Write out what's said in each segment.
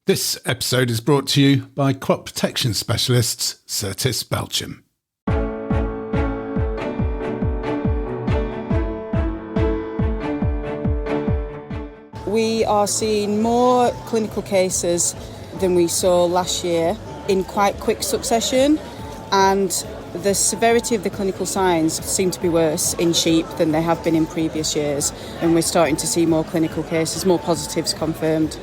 This episode is brought to you by crop protection specialists Certis Belchim. We are seeing more clinical cases than we saw last year in quite quick succession, and the severity of the clinical signs seem to be worse in sheep than they have been in previous years, and we're starting to see more clinical cases, more positives confirmed.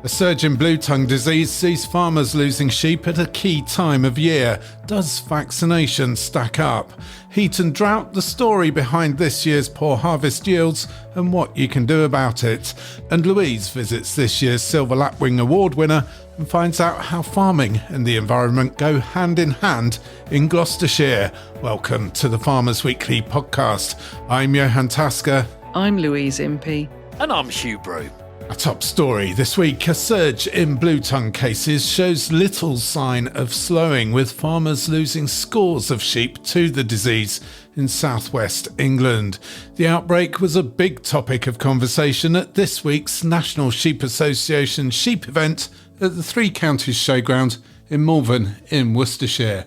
A surge in Bluetongue disease sees farmers losing sheep at a key time of year. Does vaccination stack up? Heat and drought, the story behind this year's poor harvest yields and what you can do about it. And Louise visits this year's Silver Lapwing Award winner and finds out how farming and the environment go hand in hand in Gloucestershire. Welcome to the Farmers Weekly podcast. I'm Johan Tasker. I'm Louise Impey. And I'm Hugh Broom. A top story this week, a surge in Bluetongue cases shows little sign of slowing, with farmers losing scores of sheep to the disease in southwest England. The outbreak was a big topic of conversation at this week's National Sheep Association sheep event at the Three Counties Showground in Malvern in Worcestershire.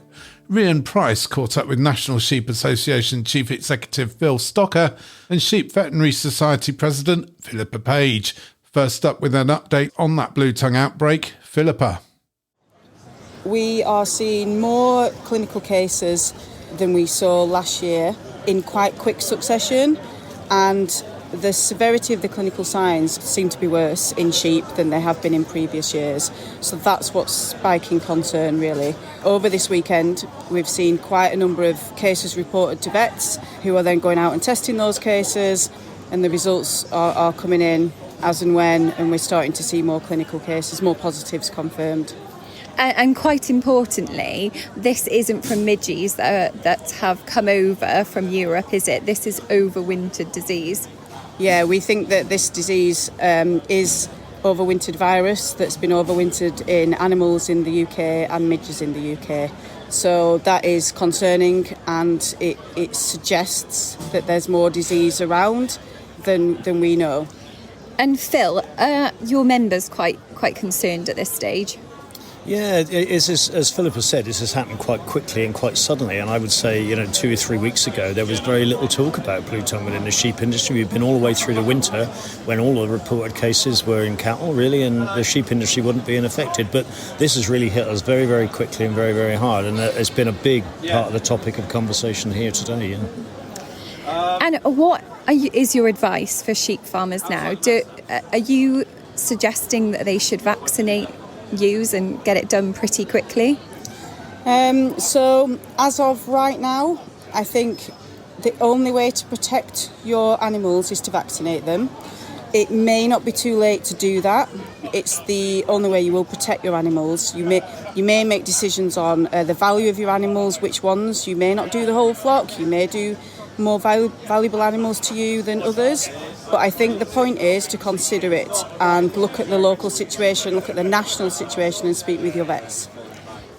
Rhian Price caught up with National Sheep Association Chief Executive Phil Stocker and Sheep Veterinary Society President Philippa Page. First up with an update on that Bluetongue outbreak, Philippa. We are seeing more clinical cases than we saw last year in quite quick succession, and the severity of the clinical signs seem to be worse in sheep than they have been in previous years. So that's what's spiking concern, really. Over this weekend, we've seen quite a number of cases reported to vets who are then going out and testing those cases, and the results are coming in as and when, and we're starting to see more clinical cases, more positives confirmed. And quite importantly, this isn't from midges that have come over from Europe, is it? This is overwintered disease. Yeah, we think that this disease is overwintered virus that's been overwintered in animals in the UK and midges in the UK. So that is concerning, and it suggests that there's more disease around than we know. And Phil, are your members quite concerned at this stage? Yeah, as Philippa said, this has happened quite quickly and quite suddenly. And I would say, 2 or 3 weeks ago, there was very little talk about Bluetongue within the sheep industry. We've been all the way through the winter when all the reported cases were in cattle, really, and the sheep industry wasn't being affected. But this has really hit us very, very quickly and very, very hard. And it's been a big part of the topic of conversation here today. Yeah. And what is your advice for sheep farmers now? Are you suggesting that they should vaccinate ewes and get it done pretty quickly? So as of right now, I think the only way to protect your animals is to vaccinate them. It may not be too late to do that. It's the only way you will protect your animals. You may make decisions on the value of your animals, which ones. You may not do the whole flock. You may do more valuable animals to you than others. But I think the point is to consider it and look at the local situation, look at the national situation, and speak with your vets.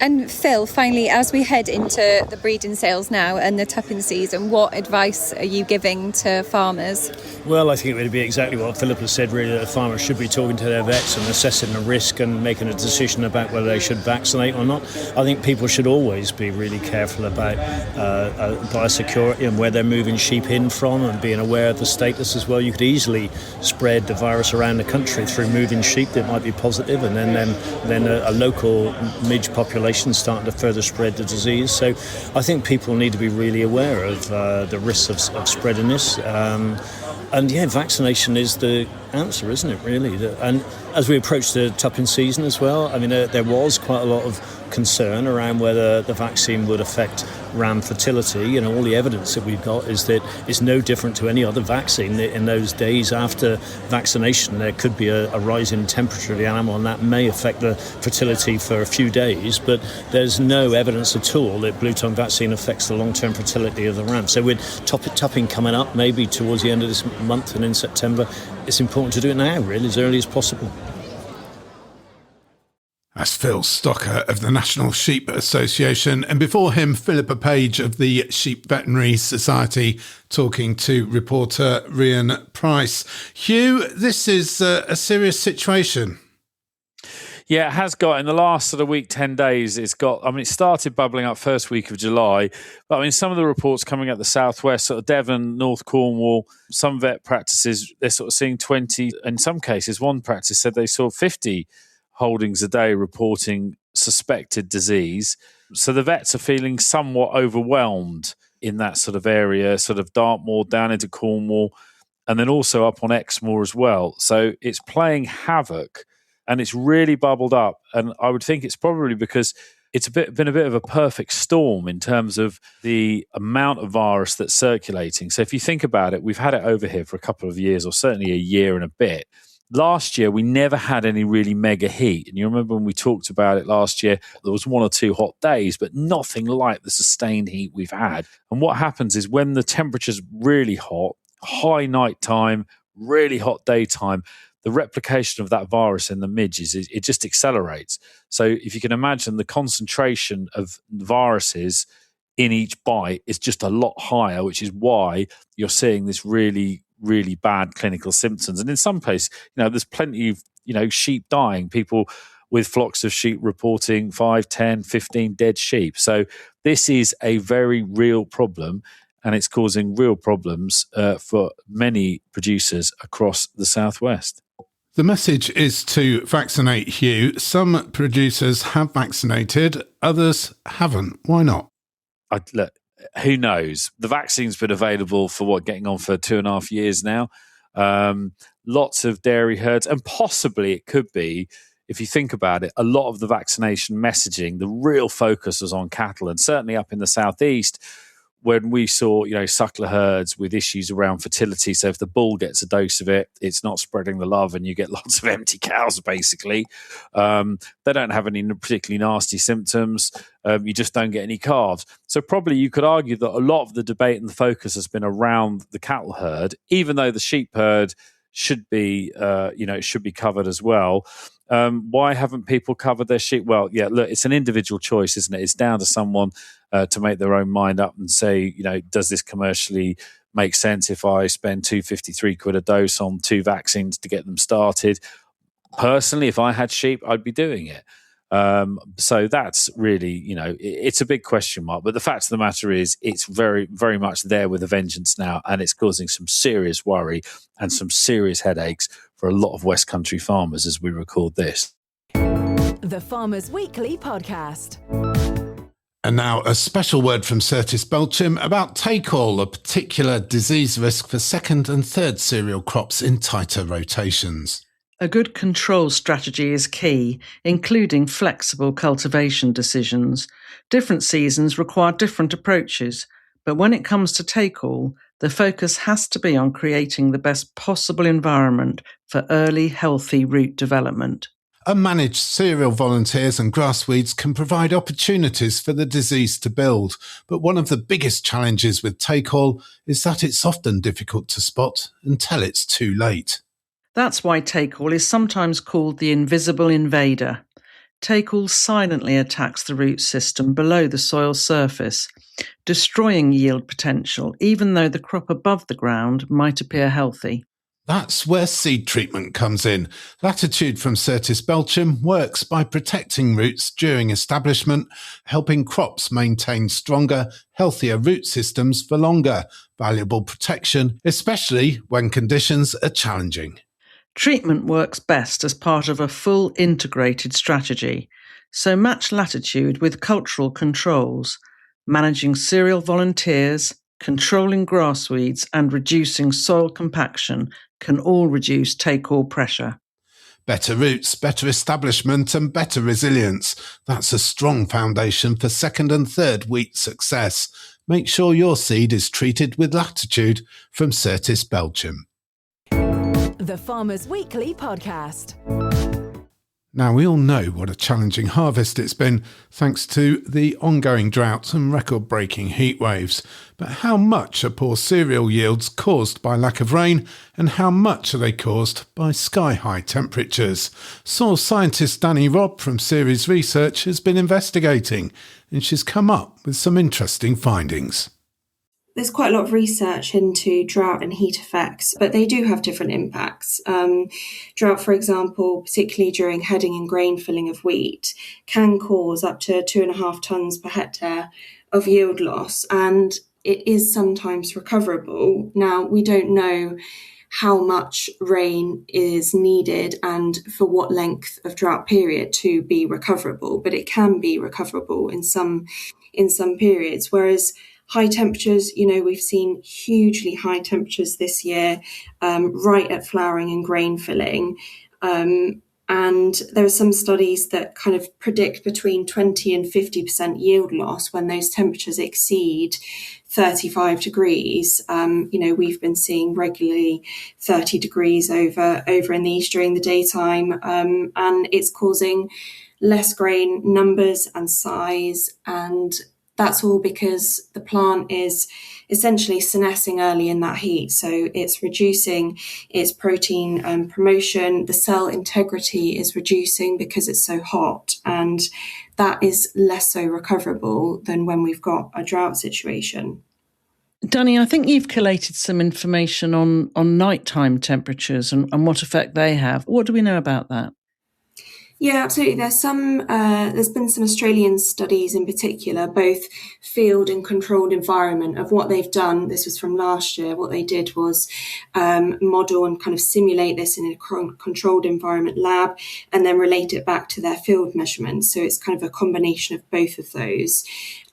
And Phil, finally, as we head into the breeding sales now and the tupping season, what advice are you giving to farmers? Well, I think it would be exactly what Philippa said, really, that the farmers should be talking to their vets and assessing the risk and making a decision about whether they should vaccinate or not. I think people should always be really careful about biosecurity and where they're moving sheep in from, and being aware of the status as well. You could easily spread the virus around the country through moving sheep that might be positive, and then a local midge population starting to further spread the disease. So I think people need to be really aware of the risks of spreading this. And vaccination is the answer, isn't it, really? And as we approach the tupping season as well, I mean, there was quite a lot of concern around whether the vaccine would affect ram fertility, and all the evidence that we've got is that it's no different to any other vaccine. In those days after vaccination, there could be a rise in temperature of the animal, and that may affect the fertility for a few days, but there's no evidence at all that Bluetongue vaccine affects the long-term fertility of the ram. So with tupping coming up maybe towards the end of this month and in September, it's important to do it now, really, as early as possible. That's Phil Stocker of the National Sheep Association, and before him, Philippa Page of the Sheep Veterinary Society, talking to reporter Rhian Price. Hugh, this is a serious situation. Yeah, it has got, in the last sort of week, 10 days, it started bubbling up first week of July. But I mean, some of the reports coming out the southwest, sort of Devon, North Cornwall, some vet practices, they're sort of seeing 20. In some cases, one practice said they saw 50 holdings a day reporting suspected disease. So the vets are feeling somewhat overwhelmed in that sort of area, sort of Dartmoor down into Cornwall, and then also up on Exmoor as well. So it's playing havoc. And it's really bubbled up. And I would think it's probably because it's been a bit of a perfect storm in terms of the amount of virus that's circulating. So if you think about it, we've had it over here for a couple of years, or certainly a year and a bit. Last year, we never had any really mega heat. And you remember when we talked about it last year, there was 1 or 2 hot days, but nothing like the sustained heat we've had. And what happens is when the temperature's really hot, high night time, really hot daytime, the replication of that virus in the midges, it just accelerates. So if you can imagine, the concentration of viruses in each bite is just a lot higher, which is why you're seeing this really, really bad clinical symptoms. And in some cases, there's plenty of, sheep dying, people with flocks of sheep reporting 5, 10, 15 dead sheep. So this is a very real problem. And it's causing real problems for many producers across the southwest. The message is to vaccinate, Hugh. Some producers have vaccinated, others haven't. Why not? Look, who knows? The vaccine's been available for getting on for 2.5 years now. Lots of dairy herds, and possibly it could be, if you think about it, a lot of the vaccination messaging, the real focus was on cattle, and certainly up in the southeast, when we saw, suckler herds with issues around fertility. So if the bull gets a dose of it, it's not spreading the love and you get lots of empty cows, basically. They don't have any particularly nasty symptoms. You just don't get any calves. So probably you could argue that a lot of the debate and the focus has been around the cattle herd, even though the sheep herd should be covered as well. Why haven't people covered their sheep? Well, yeah, look, it's an individual choice, isn't it? It's down to someone to make their own mind up and say, does this commercially make sense if I spend £253 a dose on 2 vaccines to get them started? Personally, if I had sheep, I'd be doing it. So that's really, it's a big question mark. But the fact of the matter is, it's very, very much there with a vengeance now, and it's causing some serious worry and some serious headaches for a lot of West Country farmers as we record this. The Farmers Weekly Podcast. And now a special word from Certis Belchim about take-all, a particular disease risk for second and third cereal crops in tighter rotations. A good control strategy is key, including flexible cultivation decisions. Different seasons require different approaches, but when it comes to take-all, the focus has to be on creating the best possible environment for early, healthy root development. Unmanaged cereal volunteers and grass weeds can provide opportunities for the disease to build, but one of the biggest challenges with take-all is that it's often difficult to spot until it's too late. That's why take-all is sometimes called the invisible invader. Take-all silently attacks the root system below the soil surface, destroying yield potential even though the crop above the ground might appear healthy. That's where seed treatment comes in. Latitude from Certis Belchim works by protecting roots during establishment, helping crops maintain stronger, healthier root systems for longer. Valuable protection, especially when conditions are challenging. Treatment works best as part of a full integrated strategy, so match latitude with cultural controls, managing cereal volunteers, controlling grass weeds and reducing soil compaction can all reduce take-all pressure. Better roots, better establishment and better resilience. That's a strong foundation for second and third wheat success. Make sure your seed is treated with latitude from Certis Belchim. The Farmers Weekly Podcast. Now, we all know what a challenging harvest it's been, thanks to the ongoing drought and record-breaking heat waves. But how much are poor cereal yields caused by lack of rain, and how much are they caused by sky-high temperatures? Soil scientist Danni Robb from Ceres Research has been investigating, and she's come up with some interesting findings. there's quite a lot of research into drought and heat effects, but they do have different impacts. Drought, for example, particularly during heading and grain filling of wheat, can cause up to 2.5 tonnes per hectare of yield loss, and it is sometimes recoverable. Now, we don't know how much rain is needed and for what length of drought period to be recoverable, but it can be recoverable in some periods, whereas high temperatures, we've seen hugely high temperatures this year, right at flowering and grain filling. And there are some studies that kind of predict between 20 and 50% yield loss when those temperatures exceed 35 degrees. We've been seeing regularly 30 degrees over in the east during the daytime, and it's causing less grain numbers and size, and that's all because the plant is essentially senescing early in that heat. So it's reducing its protein promotion. The cell integrity is reducing because it's so hot, and that is less so recoverable than when we've got a drought situation. Danni, I think you've collated some information on nighttime temperatures and what effect they have. What do we know about that? Yeah, absolutely. There's been some Australian studies in particular, both field and controlled environment, of what they've done. This was from last year. What they did was model and kind of simulate this in a controlled environment lab and then relate it back to their field measurements. So it's kind of a combination of both of those.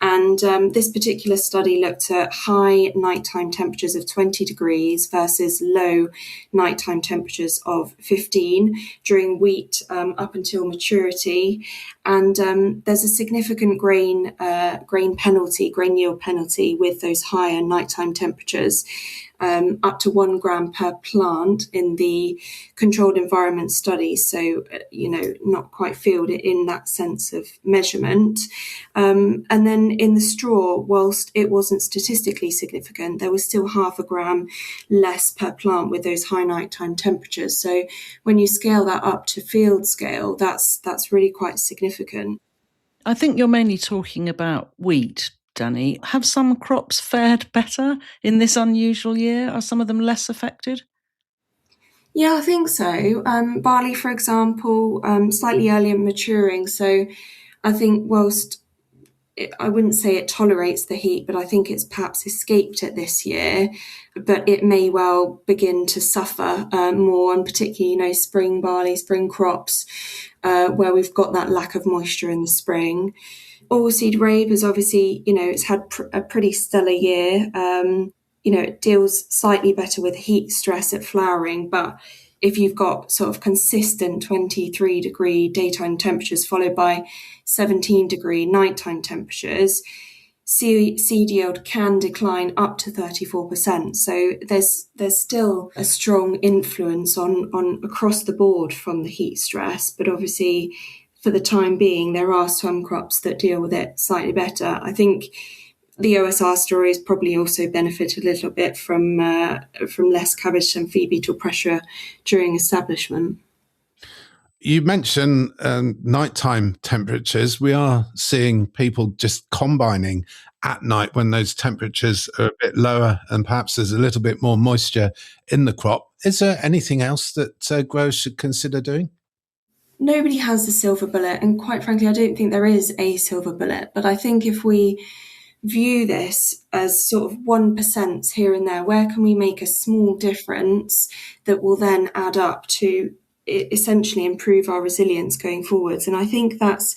And this particular study looked at high nighttime temperatures of 20 degrees versus low nighttime temperatures of 15 during wheat up until maturity. And there's a significant grain yield penalty with those higher nighttime temperatures. Up to 1 gram per plant in the controlled environment study. So, not quite field in that sense of measurement. And then in the straw, whilst it wasn't statistically significant, there was still 0.5 gram less per plant with those high nighttime temperatures. So when you scale that up to field scale, that's really quite significant. I think you're mainly talking about wheat, Danni. Have some crops fared better in this unusual year? Are some of them less affected? Yeah, I think so. Barley, for example, slightly earlier maturing. So I think whilst I wouldn't say it tolerates the heat, but I think it's perhaps escaped it this year, but it may well begin to suffer more, and particularly, spring barley, spring crops, where we've got that lack of moisture in the spring. Oilseed rape is obviously, it's had a pretty stellar year. It deals slightly better with heat stress at flowering, but if you've got sort of consistent 23 degree daytime temperatures followed by 17 degree nighttime temperatures, seed yield can decline up to 34%. So there's still a strong influence on across the board from the heat stress, but obviously for the time being, there are some crops that deal with it slightly better. I think the OSR story has probably also benefited a little bit from less cabbage and feed beetle pressure during establishment. You mentioned nighttime temperatures. We are seeing people just combining at night when those temperatures are a bit lower and perhaps there's a little bit more moisture in the crop. Is there anything else that growers should consider doing? Nobody has the silver bullet, and quite frankly, I don't think there is a silver bullet. But I think if we view this as sort of 1% here and there, where can we make a small difference that will then add up to essentially improve our resilience going forwards? And I think that's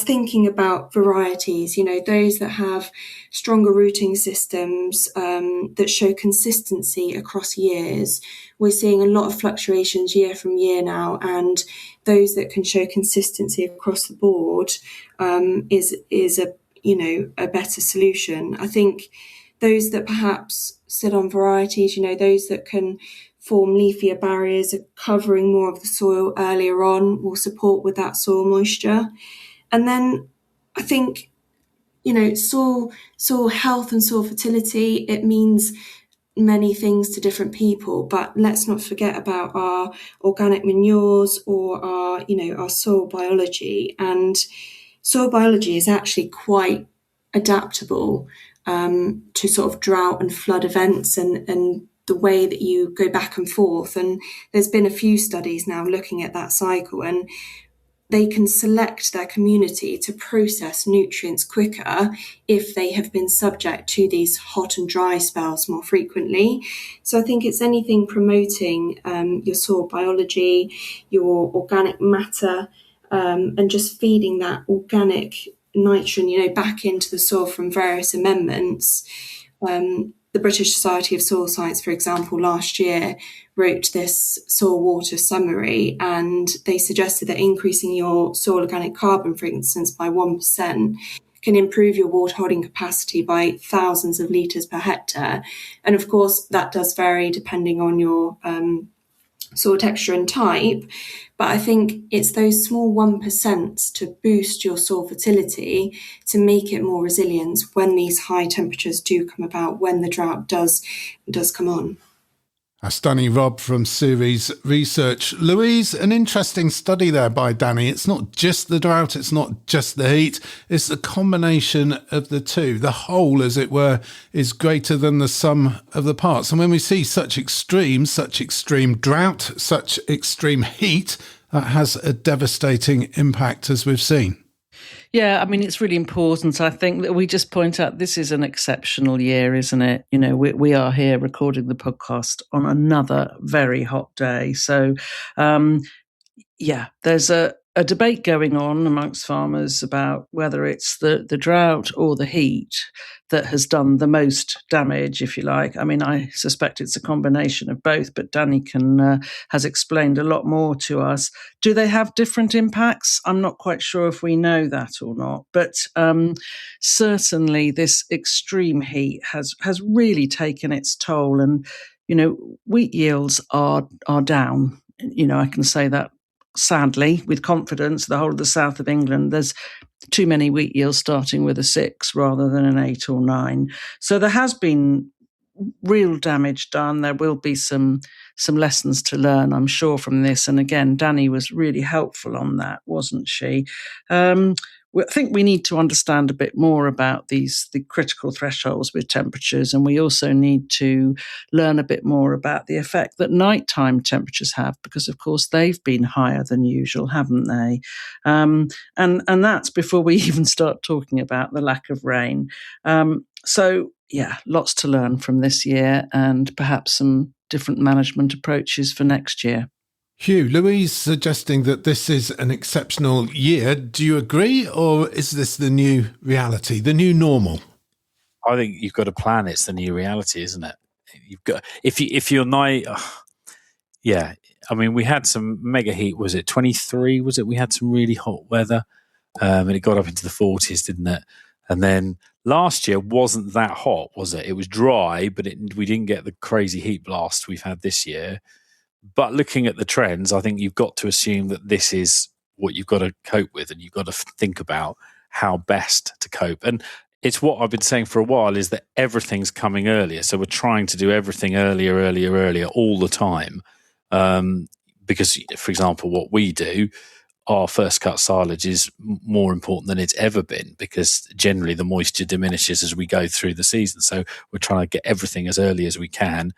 thinking about varieties, those that have stronger rooting systems that show consistency across years. We're seeing a lot of fluctuations year from year now, and those that can show consistency across the board is a better solution. I think those that perhaps sit on varieties, those that can form leafier barriers, covering more of the soil earlier on, will support with that soil moisture. And then I think, soil health and soil fertility, it means many things to different people, but let's not forget about our organic manures or our soil biology. And soil biology is actually quite adaptable. to sort of drought and flood events and the way that you go back and forth. And there's been a few studies now looking at that cycle, and they can select their community to process nutrients quicker if they have been subject to these hot and dry spells more frequently. So I think it's anything promoting your soil biology, your organic matter, and just feeding that organic nitrogen, back into the soil from various amendments. The British Society of Soil Science, for example, last year wrote this soil water summary, and they suggested that increasing your soil organic carbon, for instance, by 1% can improve your water holding capacity by thousands of litres per hectare. And of course, that does vary depending on your soil texture and type. But I think it's those small 1% to boost your soil fertility, to make it more resilient when these high temperatures do come about, when the drought does come on. That's Danni Robb from Series Research. Louise, an interesting study there by Danni. It's not just the drought, it's not just the heat, it's the combination of the two. The whole, as it were, is greater than the sum of the parts. And when we see such extreme drought, such extreme heat, that has a devastating impact, as we've seen. Yeah, I mean, it's really important, I think, that we just point out this is an exceptional year, isn't it? We are here recording the podcast on another very hot day. So, there's a debate going on amongst farmers about whether it's the drought or the heat that has done the most damage, if you like. I mean, I suspect it's a combination of both, but Danni has explained a lot more to us. Do they have different impacts? I'm not quite sure if we know that or not, but certainly this extreme heat has really taken its toll, and wheat yields are down. I can say that sadly, with confidence. The whole of the south of England, there's too many wheat yields starting with a 6 rather than an 8 or 9. So there has been real damage done. There will be some lessons to learn, I'm sure, from this. And again, Danni was really helpful on that, wasn't she? I think we need to understand a bit more about the critical thresholds with temperatures, and we also need to learn a bit more about the effect that nighttime temperatures have, because of course they've been higher than usual, haven't they? And that's before we even start talking about the lack of rain. So lots to learn from this year, and perhaps some different management approaches for next year. Hugh, Louise suggesting that this is an exceptional year. Do you agree, or is this the new reality, the new normal? I think you've got to plan. It's the new reality, isn't it? You've got if you're night. Yeah, I mean, we had some mega heat. Was it 23? Was it? We had some really hot weather, and it got up into the 40s, didn't it? And then last year wasn't that hot, was it? It was dry, but we didn't get the crazy heat blast we've had this year. But looking at the trends, I think you've got to assume that this is what you've got to cope with, and you've got to think about how best to cope. And it's what I've been saying for a while, is that everything's coming earlier. So we're trying to do everything earlier all the time. Because, for example, what we do, our first cut silage is more important than it's ever been, because generally the moisture diminishes as we go through the season. So we're trying to get everything as early as we can.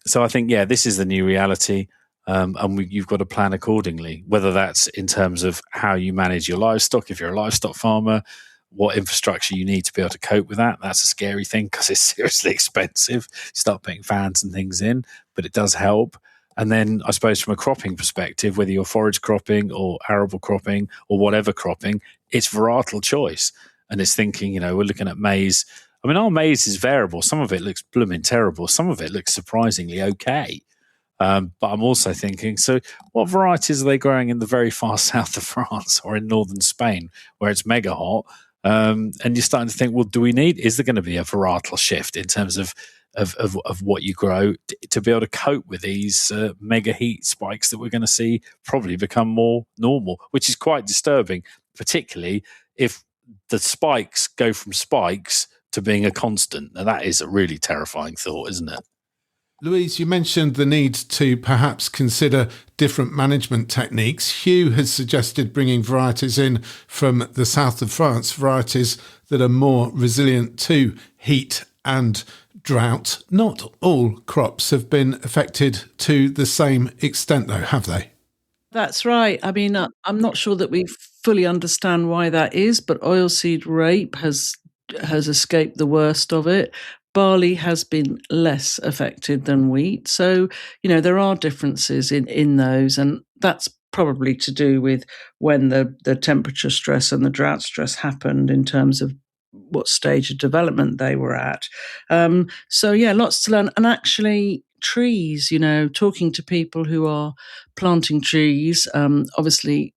So I think, this is the new reality, and you've got to plan accordingly, whether that's in terms of how you manage your livestock. If you're a livestock farmer, what infrastructure you need to be able to cope with that. That's a scary thing, because it's seriously expensive. You start putting fans and things in, but it does help. And then I suppose from a cropping perspective, whether you're forage cropping or arable cropping or whatever cropping, it's varietal choice. And it's thinking, we're looking at maize. I mean, our maize is variable. Some of it looks blooming terrible. Some of it looks surprisingly okay. But I'm also thinking, so what varieties are they growing in the very far south of France or in northern Spain, where it's mega hot? And you're starting to think, well, is there going to be a varietal shift in terms of what you grow to be able to cope with these mega heat spikes that we're going to see probably become more normal, which is quite disturbing, particularly if the spikes go from spikes to being a constant. Now, that is a really terrifying thought, isn't it? Louise, you mentioned the need to perhaps consider different management techniques. Hugh has suggested bringing varieties in from the south of France, varieties that are more resilient to heat and drought. Not all crops have been affected to the same extent, though, have they? That's right. I mean, I'm not sure that we fully understand why that is, but oilseed rape has escaped the worst of it. Barley has been less affected than wheat. So, there are differences in those, and that's probably to do with when the temperature stress and the drought stress happened in terms of what stage of development they were at. Lots to learn. And actually, trees, talking to people who are planting trees, obviously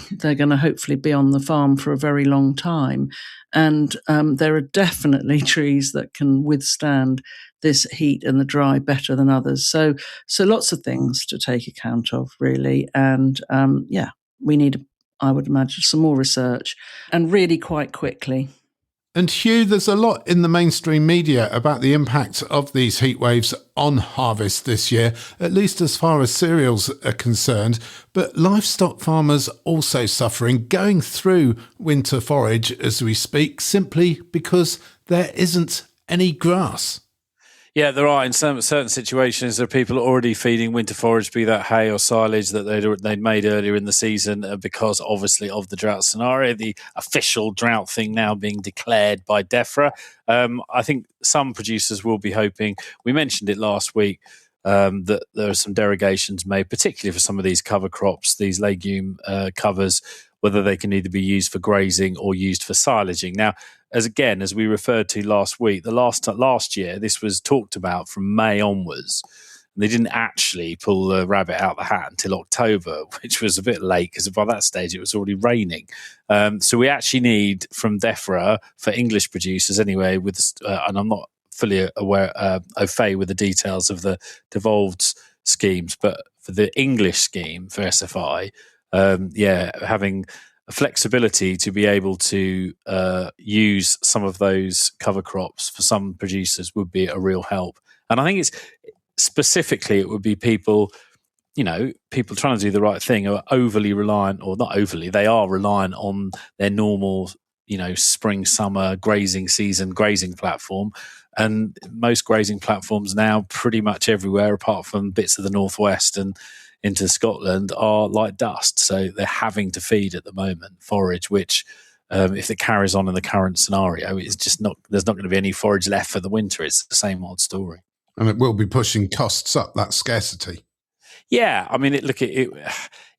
they're going to hopefully be on the farm for a very long time. And there are definitely trees that can withstand this heat and the dry better than others. So lots of things to take account of, really. And we need, I would imagine, some more research, and really quite quickly. And Hugh, there's a lot in the mainstream media about the impact of these heat waves on harvest this year, at least as far as cereals are concerned. But livestock farmers also suffering, going through winter forage as we speak, simply because there isn't any grass. Yeah, there are. In certain situations, there are people already feeding winter forage, be that hay or silage that they'd made earlier in the season, because obviously of the drought scenario, the official drought thing now being declared by DEFRA. I think some producers will be hoping, we mentioned it last week, that there are some derogations made, particularly for some of these cover crops, these legume covers, whether they can either be used for grazing or used for silaging. Now, as we referred to last week, the last year, this was talked about from May onwards. And they didn't actually pull the rabbit out of the hat until October, which was a bit late because by that stage it was already raining. So we actually need from DEFRA, for English producers anyway, and I'm not fully aware au fait with the details of the devolved schemes, but for the English scheme for SFI, having flexibility to be able to use some of those cover crops for some producers would be a real help. And I think it would be people trying to do the right thing who are overly reliant, or not overly, they are reliant on their normal, spring, summer grazing season, grazing platform. And most grazing platforms now pretty much everywhere, apart from bits of the northwest and into Scotland, are like dust. So they're having to feed at the moment forage, which if it carries on in the current scenario, it's just there's not going to be any forage left for the winter. It's the same old story. And it will be pushing costs up, that scarcity. Yeah, I mean, it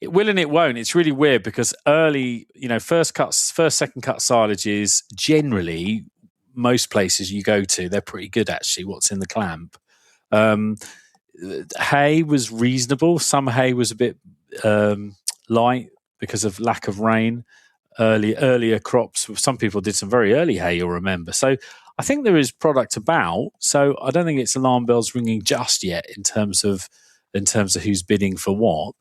will and it won't. It's really weird because early, first, second cut silages, generally, most places you go to, they're pretty good actually, what's in the clamp. Hay was reasonable. Some hay was a bit light because of lack of rain. Earlier crops, some people did some very early hay, you'll remember. So I think there is product about. So I don't think it's alarm bells ringing just yet in terms of who's bidding for what.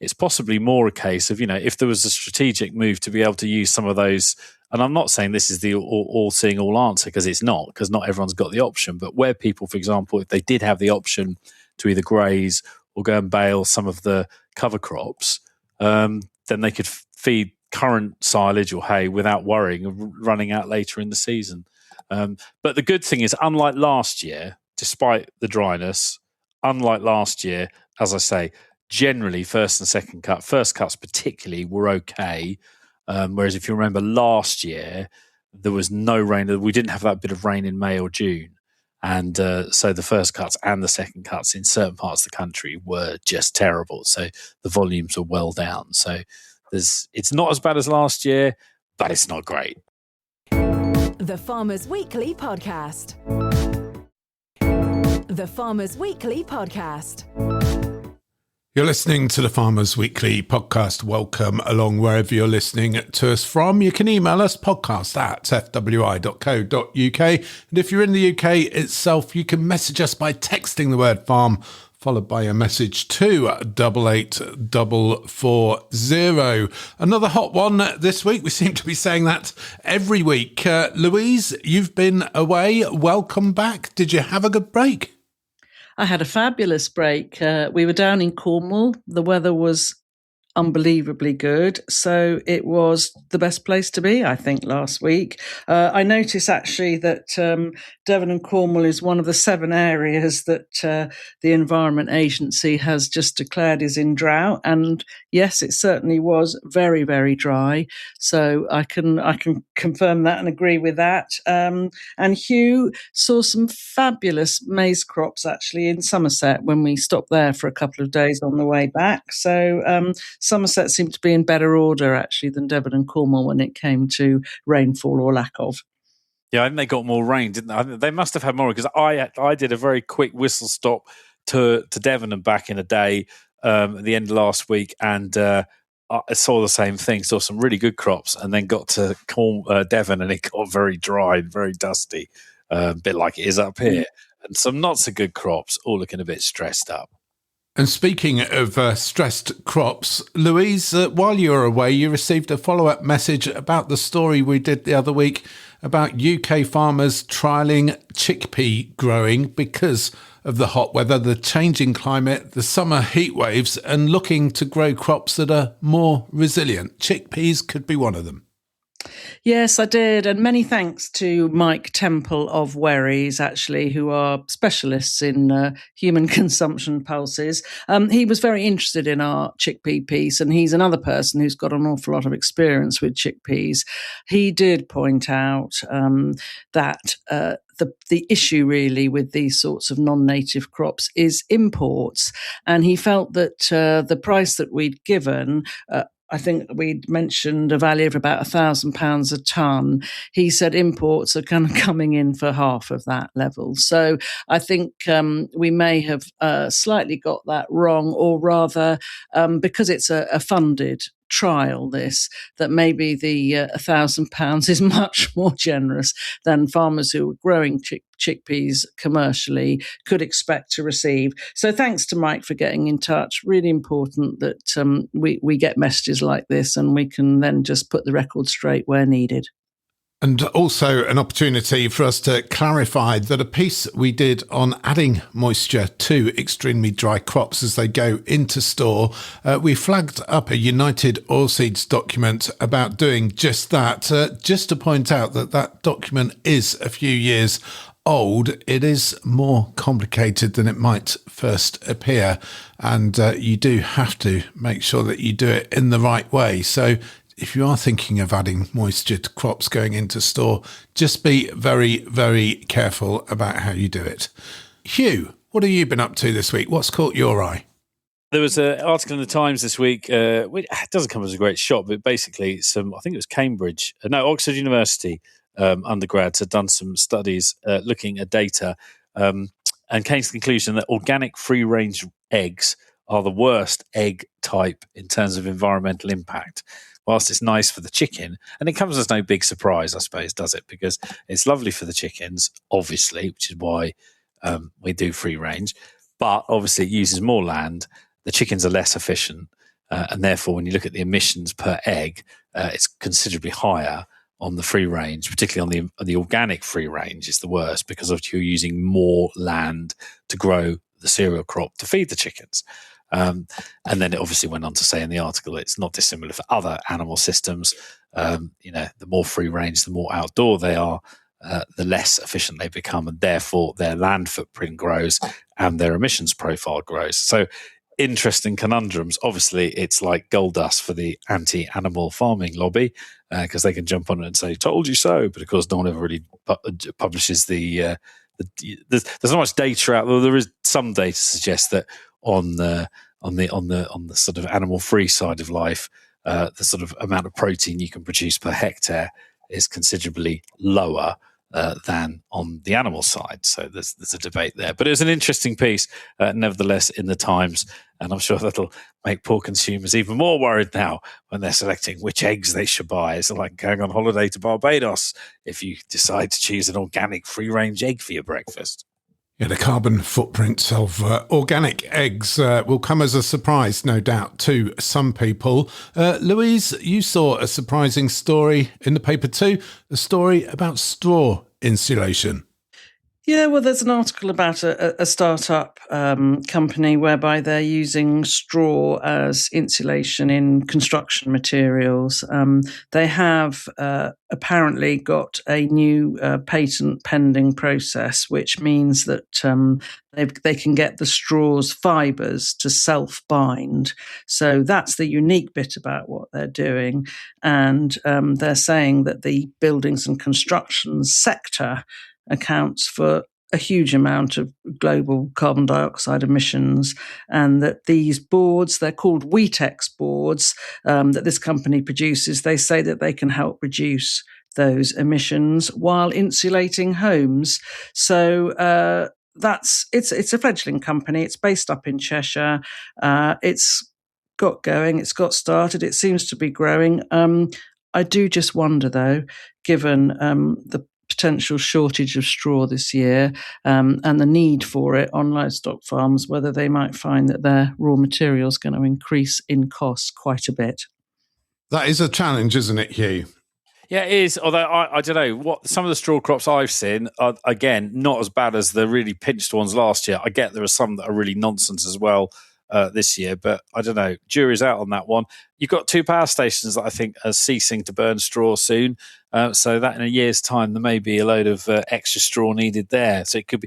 It's possibly more a case of, if there was a strategic move to be able to use some of those. And I'm not saying this is the all-seeing, all answer, because not everyone's got the option. But where people, for example, if they did have the option to either graze or go and bale some of the cover crops, then they could feed current silage or hay without worrying of running out later in the season. But the good thing is, unlike last year, despite the dryness, as I say, generally first and second cut, first cuts particularly, were okay. Whereas if you remember last year, there was no rain. We didn't have that bit of rain in May or June. And so the first cuts and the second cuts in certain parts of the country were just terrible. So the volumes are well down. So it's not as bad as last year, but it's not great. The Farmers Weekly Podcast. The Farmers Weekly Podcast. You're listening to the Farmers Weekly podcast. Welcome along wherever you're listening to us from. You can email us podcast@fwi.co.uk. And if you're in the UK itself, you can message us by texting the word farm, followed by a message to 88440. Another hot one this week. We seem to be saying that every week. Louise, you've been away. Welcome back. Did you have a good break? I had a fabulous break. We were down in Cornwall. The weather was unbelievably good. So it was the best place to be, I think, last week. I noticed actually that Devon and Cornwall is one of the 7 areas that the Environment Agency has just declared is in drought. And yes, it certainly was very, very dry. So I can confirm that and agree with that. And Hugh saw some fabulous maize crops actually in Somerset when we stopped there for a couple of days on the way back. So Somerset seemed to be in better order, actually, than Devon and Cornwall when it came to rainfall or lack of. Yeah, I think they got more rain, didn't they? I think they must have had more, because I did a very quick whistle stop to Devon and back in a day at the end of last week, and I saw the same thing, saw some really good crops, and then got to Devon and it got very dry and very dusty, a bit like it is up here. And some not so good crops, all looking a bit stressed up. And speaking of stressed crops, Louise, while you were away, you received a follow-up message about the story we did the other week about UK farmers trialling chickpea growing because of the hot weather, the changing climate, the summer heat waves, and looking to grow crops that are more resilient. Chickpeas could be one of them. Yes, I did. And many thanks to Mike Temple of Varieties, actually, who are specialists in human consumption pulses. He was very interested in our chickpea piece, and he's another person who's got an awful lot of experience with chickpeas. He did point out that the issue really with these sorts of non-native crops is imports. And he felt that the price that we'd given, I think we'd mentioned a value of about £1,000 a tonne. He said imports are kind of coming in for half of that level. So I think we may have slightly got that wrong, or rather, because it's a funded trial, that maybe the £1,000 is much more generous than farmers who are growing chickpeas commercially could expect to receive. So thanks to Mike for getting in touch. Really important that we get messages like this, and we can then just put the record straight where needed. And also an opportunity for us to clarify that a piece we did on adding moisture to extremely dry crops as they go into store, we flagged up a United Oilseeds document about doing just that. Just to point out that document is a few years old. It is more complicated than it might first appear, and you do have to make sure that you do it in the right way. So if you are thinking of adding moisture to crops going into store, just be very, very careful about how you do it. Hugh, what have you been up to this week? What's caught your eye? There was an article in the Times this week, which doesn't come as a great shock, but basically I think it was Oxford University undergrads had done some studies looking at data and came to the conclusion that organic free-range eggs are the worst egg type in terms of environmental impact. Whilst it's nice for the chicken, and it comes as no big surprise, I suppose, does it? Because it's lovely for the chickens, obviously, which is why we do free range. But obviously it uses more land. The chickens are less efficient. And therefore, when you look at the emissions per egg, it's considerably higher on the free range, particularly on the organic free range is the worst, because you're using more land to grow the cereal crop to feed the chickens. And then it obviously went on to say in the article it's not dissimilar for other animal systems. The more free range, the more outdoor they are, the less efficient they become, and therefore their land footprint grows and their emissions profile grows. So interesting conundrums. Obviously, it's like gold dust for the anti-animal farming lobby, because they can jump on it and say, told you so. But of course, no one ever really publishes there's not much data out there. There is some data to suggest that on the sort of animal-free side of life, the sort of amount of protein you can produce per hectare is considerably lower than on the animal side. So there's a debate there. But it was an interesting piece, nevertheless, in the Times, and I'm sure that'll make poor consumers even more worried now when they're selecting which eggs they should buy. It's like going on holiday to Barbados if you decide to choose an organic free-range egg for your breakfast. Yeah, the carbon footprints of organic eggs will come as a surprise, no doubt, to some people. Louise, you saw a surprising story in the paper too, a story about straw insulation. Yeah, well, there's an article about a startup company whereby they're using straw as insulation in construction materials. They have apparently got a new patent pending process, which means that they can get the straw's fibres to self-bind. So that's the unique bit about what they're doing. And they're saying that the buildings and construction sector accounts for a huge amount of global carbon dioxide emissions, and that these boards, they're called Weetex boards, that this company produces, they say that they can help reduce those emissions while insulating homes. So it's a fledgling company. It's based up in Cheshire. It's got going. It's got started. It seems to be growing. I do just wonder, though, given the potential shortage of straw this year and the need for it on livestock farms, whether they might find that their raw material is going to increase in cost quite a bit. That is a challenge, isn't it, Hugh? Yeah, it is. Although I don't know what some of the straw crops I've seen are, again, not as bad as the really pinched ones last year. I get there are some that are really nonsense as well this year, but I don't know. Jury's out on that one. You've got 2 power stations that I think are ceasing to burn straw soon. So that in a year's time, there may be a load of extra straw needed there. So it could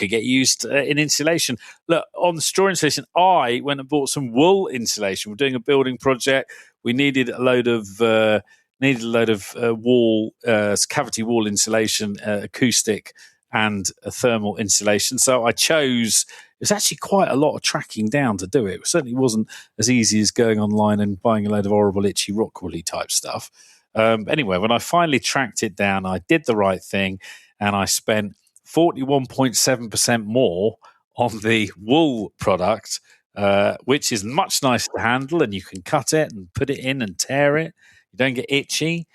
get used in insulation. Look, on the straw insulation, I went and bought some wool insulation. We're doing a building project. We needed a load of wall, cavity wall insulation, acoustic and a thermal insulation. So I chose, it was actually quite a lot of tracking down to do it. It certainly wasn't as easy as going online and buying a load of horrible, itchy, rock woolly type stuff. Anyway, when I finally tracked it down, I did the right thing and I spent 41.7% more on the wool product, which is much nicer to handle, and you can cut it and put it in and tear it. You don't get itchy.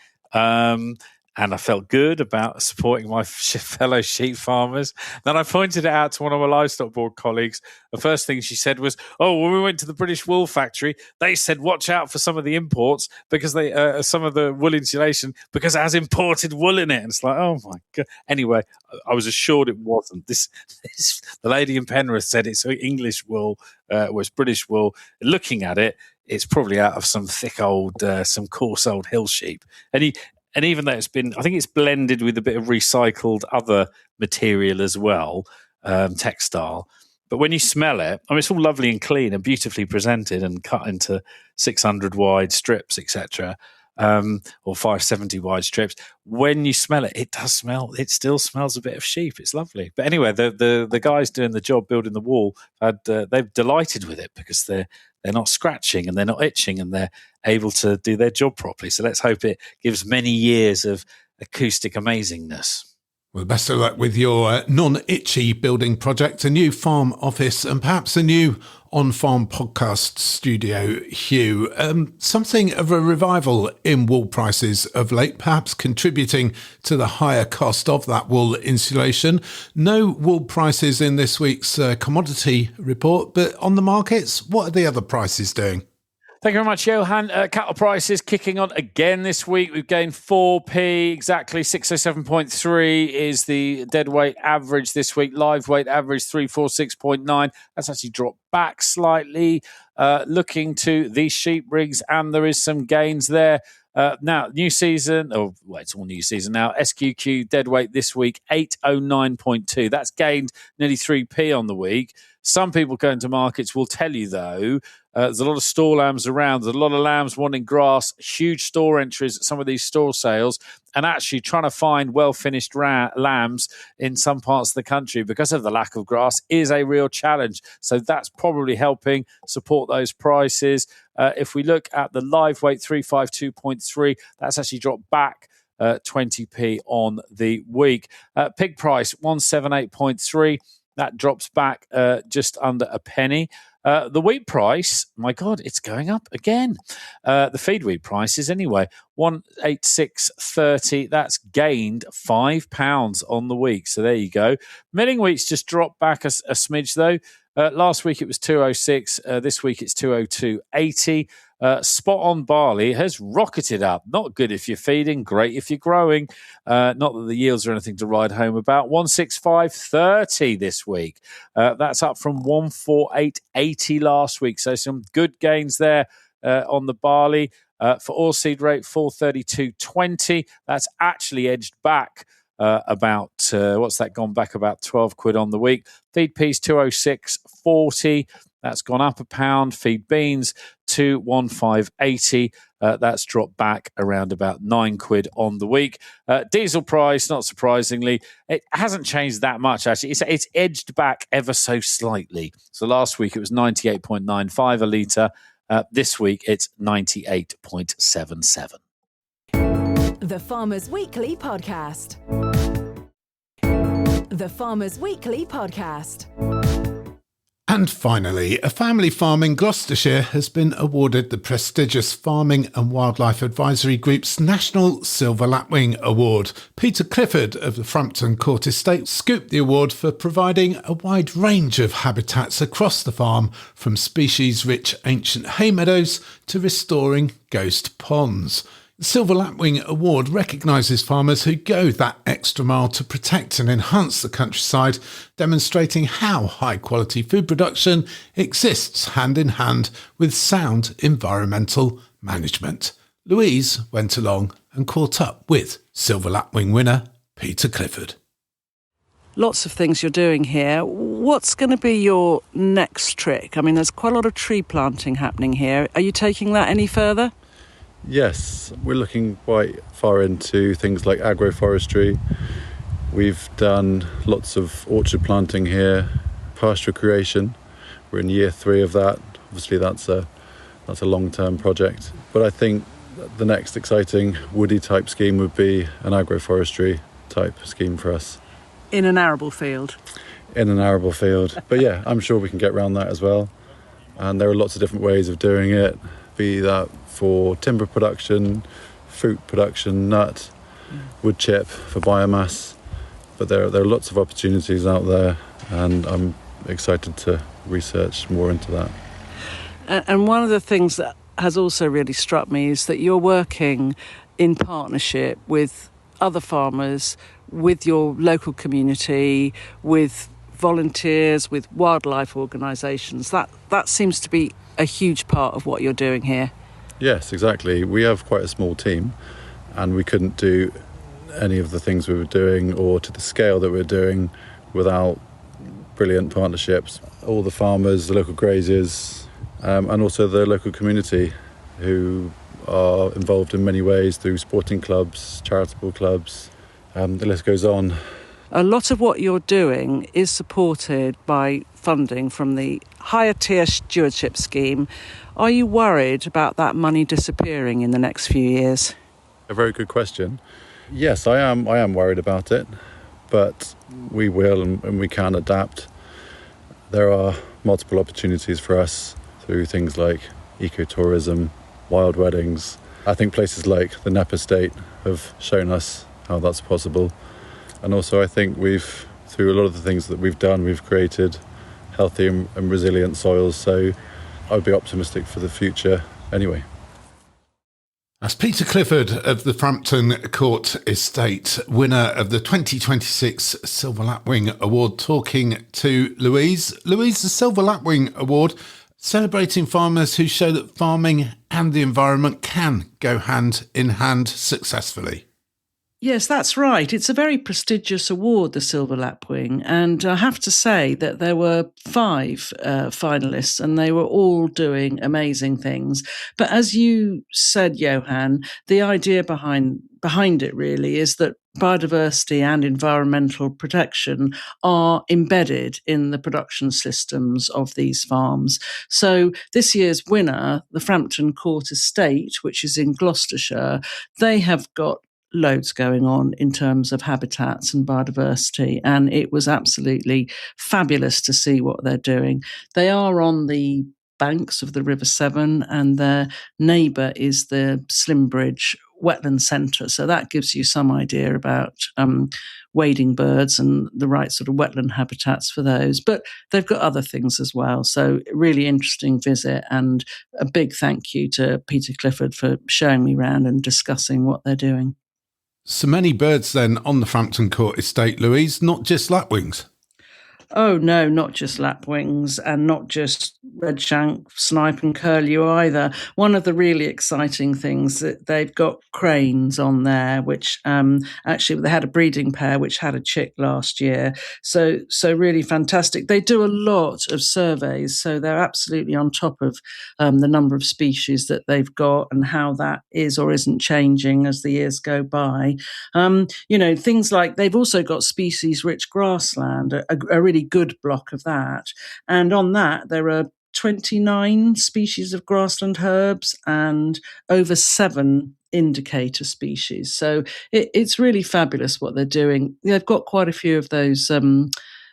And I felt good about supporting my fellow sheep farmers. Then I pointed it out to one of my livestock board colleagues. The first thing she said was, "Oh, when we went to the British wool factory, they said watch out for some of the imports because some of the wool insulation because it has imported wool in it." And it's like, oh my god. Anyway, I was assured it wasn't. This the lady in Penrith said it's English wool, it's British wool. Looking at it, it's probably out of some thick old, some coarse old hill sheep. And even though I think it's blended with a bit of recycled other material as well, textile. But when you smell it, I mean, it's all lovely and clean and beautifully presented and cut into 600 wide strips, etc., or 570 wide strips. When you smell it, it still smells a bit of sheep. It's lovely. But anyway, the guys doing the job building the wall, they've delighted with it because they're not scratching and they're not itching and they're able to do their job properly. So let's hope it gives many years of acoustic amazingness. Well, best of luck with your non-itchy building project, a new farm office and perhaps a new on-farm podcast studio, Hugh. Something of a revival in wool prices of late, perhaps contributing to the higher cost of that wool insulation. No wool prices in this week's commodity report, but on the markets, what are the other prices doing? Thank you very much, Johan. Cattle prices kicking on again this week. We've gained 4p, exactly 607.3 is the dead weight average this week. Live weight average 346.9. That's actually dropped back slightly. Looking to the sheep rigs, and there is some gains there. Now, new season, it's all new season now. SQQ dead weight this week, 809.2. That's gained nearly 3p on the week. Some people going to markets will tell you, though, there's a lot of store lambs around. There's a lot of lambs wanting grass, huge store entries at some of these store sales, and actually trying to find well-finished lambs in some parts of the country because of the lack of grass is a real challenge. So that's probably helping support those prices. If we look at the live weight, 352.3, that's actually dropped back 20p on the week. Pig price, 178.3. That drops back just under a penny. The wheat price, my God, it's going up again. The feed wheat prices, anyway, 186.30. That's gained £5 on the week. So there you go. Milling wheat's just dropped back a smidge, though. Last week it was 206. This week it's 202.80. Spot on barley has rocketed up. Not good if you're feeding, great if you're growing. Not that the yields are anything to ride home about. 165.30 this week. That's up from 148.80 last week. So some good gains there on the barley. For oilseed rate, 432.20. That's actually edged back about, what's that gone back? About 12 quid on the week. Feed peas, 206.40. That's gone up £1. Feed beans, 215.80. That's dropped back around about 9 quid on the week. Diesel price, not surprisingly, it hasn't changed that much, actually. It's edged back ever so slightly. So last week it was 98.95 a litre. This week it's 98.77. The Farmers Weekly Podcast. The Farmers Weekly Podcast. And finally, a family farm in Gloucestershire has been awarded the prestigious Farming and Wildlife Advisory Group's National Silver Lapwing Award. Peter Clifford of the Frampton Court Estate scooped the award for providing a wide range of habitats across the farm, from species-rich ancient hay meadows to restoring ghost ponds. The Silver Lapwing Award recognises farmers who go that extra mile to protect and enhance the countryside, demonstrating how high-quality food production exists hand in hand with sound environmental management. Louise went along and caught up with Silver Lapwing winner Peter Clifford. Lots of things you're doing here. What's going to be your next trick? I mean, there's quite a lot of tree planting happening here. Are you taking that any further? Yes, we're looking quite far into things like agroforestry. We've done lots of orchard planting here, pasture creation. We're in year 3 of that. Obviously, that's a long-term project. But I think the next exciting woody type scheme would be an agroforestry type scheme for us. In an arable field? In an arable field. But yeah, I'm sure we can get around that as well. And there are lots of different ways of doing it, be that for timber production, fruit production, nut, wood chip for biomass. But there are lots of opportunities out there, and I'm excited to research more into that. And one of the things that has also really struck me is that you're working in partnership with other farmers, with your local community, with volunteers, with wildlife organisations. That seems to be a huge part of what you're doing here. Yes, exactly. We have quite a small team, and we couldn't do any of the things we were doing or to the scale that we're doing without brilliant partnerships. All the farmers, the local graziers, and also the local community who are involved in many ways through sporting clubs, charitable clubs, the list goes on. A lot of what you're doing is supported by funding from the Higher Tier Stewardship Scheme. Are you worried about that money disappearing in the next few years? A very good question. Yes, I am worried about it, but we will and we can adapt. There are multiple opportunities for us through things like ecotourism, wild weddings. I think places like the Knapp Estate have shown us how that's possible. And also I think through a lot of the things that we've done, we've created healthy and resilient soils. So I would be optimistic for the future anyway. That's Peter Clifford of the Frampton Court Estate, winner of the 2026 Silver Lapwing Award, talking to Louise. Louise, the Silver Lapwing Award, celebrating farmers who show that farming and the environment can go hand in hand successfully. Yes, that's right. It's a very prestigious award, the Silver Lapwing, and I have to say that there were 5 finalists and they were all doing amazing things. But as you said, Johan, the idea behind it really is that biodiversity and environmental protection are embedded in the production systems of these farms. So this year's winner, the Frampton Court Estate, which is in Gloucestershire, they have got loads going on in terms of habitats and biodiversity, and it was absolutely fabulous to see what they're doing. They are on the banks of the River Severn, and their neighbour is the Slimbridge wetland centre. So that gives you some idea about wading birds and the right sort of wetland habitats for those. But they've got other things as well. So really interesting visit, and a big thank you to Peter Clifford for showing me around and discussing what they're doing. So many birds then on the Frampton Court estate, Louise, not just lapwings. Oh, no, not just lapwings and not just redshank, snipe and curlew either. One of the really exciting things that they've got cranes on there, which actually they had a breeding pair which had a chick last year. So really fantastic. They do a lot of surveys, so they're absolutely on top of the number of species that they've got and how that is or isn't changing as the years go by. Things like they've also got species-rich grassland, a really good block of that. And on that, there are 29 species of grassland herbs and over 7 indicator species. So it's really fabulous what they're doing. They've got quite a few of those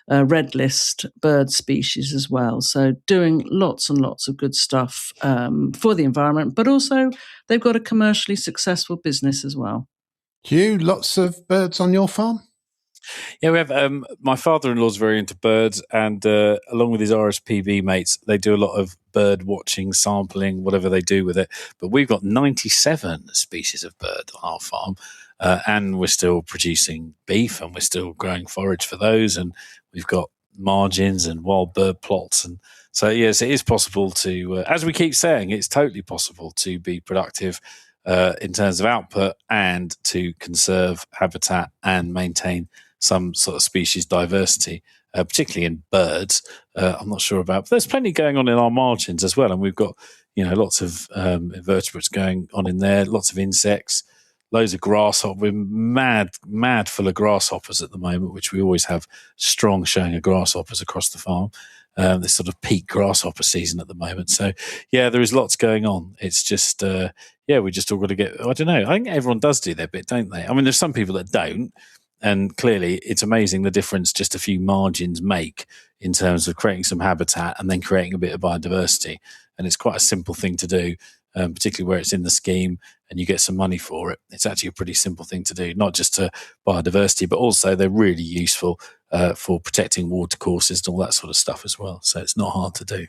red list bird species as well. So doing lots and lots of good stuff for the environment, but also they've got a commercially successful business as well. Hugh, lots of birds on your farm? Yeah, we have. My father-in-law's very into birds, and along with his RSPB mates, they do a lot of bird watching, sampling, whatever they do with it. But we've got 97 species of bird on our farm, and we're still producing beef, and we're still growing forage for those, and we've got margins and wild bird plots. And so, yes, it is possible to, as we keep saying, it's totally possible to be productive in terms of output and to conserve habitat and maintain some sort of species diversity, particularly in birds. I'm not sure about, but there's plenty going on in our margins as well. And we've got, lots of invertebrates going on in there, lots of insects, loads of grasshoppers. We're mad full of grasshoppers at the moment, which we always have strong showing of grasshoppers across the farm. This sort of peak grasshopper season at the moment. So, yeah, there is lots going on. It's just, we just all got to get, I don't know, I think everyone does do their bit, don't they? I mean, there's some people that don't. And clearly, it's amazing the difference just a few margins make in terms of creating some habitat and then creating a bit of biodiversity. And it's quite a simple thing to do, particularly where it's in the scheme and you get some money for it. It's actually a pretty simple thing to do, not just to biodiversity, but also they're really useful for protecting water courses and all that sort of stuff as well. So it's not hard to do.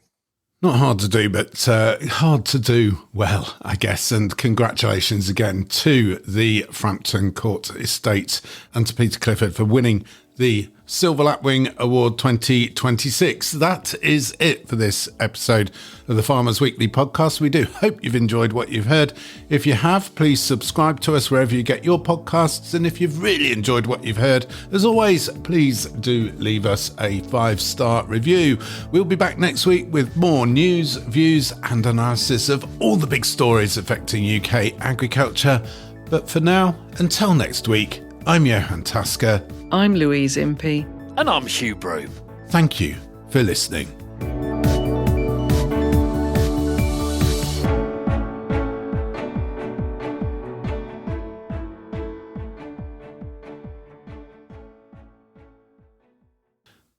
Not hard to do, but hard to do well, I guess. And congratulations again to the Frampton Court Estate and to Peter Clifford for winning the Silver Lapwing Award 2026. That is it for this episode of the Farmers Weekly podcast. We do hope you've enjoyed what you've heard. If you have, please subscribe to us wherever you get your podcasts. And if you've really enjoyed what you've heard, as always, please do leave us a 5-star review. We'll be back next week with more news, views and analysis of all the big stories affecting UK agriculture. But for now, until next week, I'm Johan Tasker. I'm Louise Impey. And I'm Hugh Broom. Thank you for listening.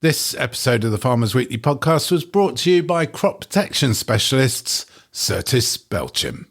This episode of the Farmers Weekly podcast was brought to you by crop protection specialists Certis Belchim.